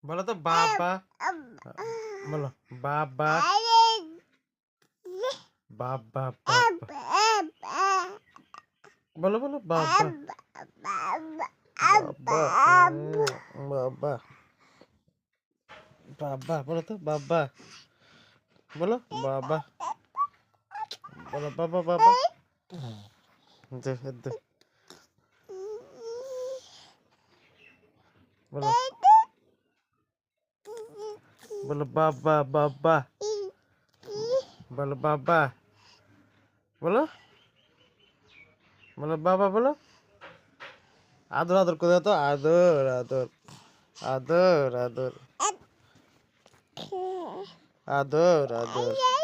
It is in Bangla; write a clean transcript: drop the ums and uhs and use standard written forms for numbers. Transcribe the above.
বলো তো বাবা। বলো বাবা বাবা বাবা। বলো বলো বাবা বাবা বাবা বাবা। বলো তো বাবা। বলো বাবা। বলো বাবা বাবা। দে দে। বলো বলো বাবা বাবা। বলো বাবা। বলো বলো বাবা। বলো আদর আদর করে দাও তো। আদর আদর আদর আদর আদর আদর।